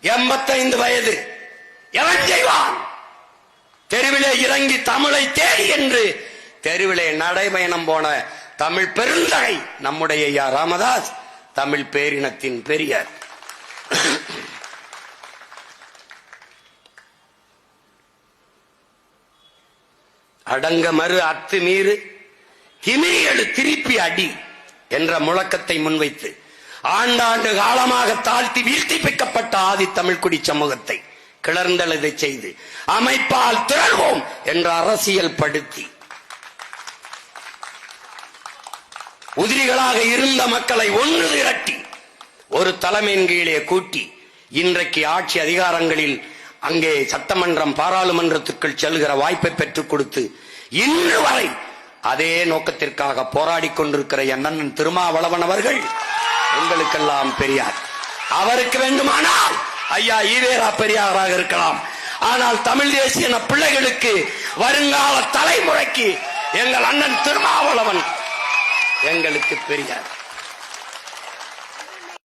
85 வயது. எவன் செய்வான்? தெருவிலே இறங்கி தமிழை தேடி என்று தெருவிலே நடைபயணம் போன தமிழ் பெருந்தகை நம்முடைய ஐயா ராமதாஸ், தமிழ் பேரினத்தின் பெரியார். அடங்க மறு அத்துமீறு திமிரியழு திருப்பி அடி என்ற முழக்கத்தை முன்வைத்து ஆண்டாண்டு காலமாக தாழ்த்தி வீழ்த்தி பிக்கப்பட்ட ஆதி தமிழ்குடி சமூகத்தை கிளர்ந்தெழுதை செய்து அமைப்பால் திரள்வோம் என்ற அரசியல் படுத்தி உதிரிகளாக இருந்த மக்களை ஒன்று திரட்டி ஒரு தலைமையின் கீழே கூட்டி இன்றைக்கு ஆட்சி அதிகாரங்களில் அங்கே சட்டமன்றம் பாராளுமன்றத்துக்குள் செல்கிற வாய்ப்பை பெற்றுக் கொடுத்து இன்று வரை அதே நோக்கத்திற்காக போராடி கொண்டிருக்கிற அண்ணன் திருமாவளவன் அவர்கள் உங்களுக்கெல்லாம் பெரியார். அவருக்கு வேண்டுமானால் ஐயா ஈவேரா பெரியாராக இருக்கலாம். ஆனால் தமிழ் தேசிய பிள்ளைகளுக்கு வருங்கால தலைமுறைக்கு எங்கள் அண்ணன் திருமாவளவன் எங்களுக்கு பெரியார்.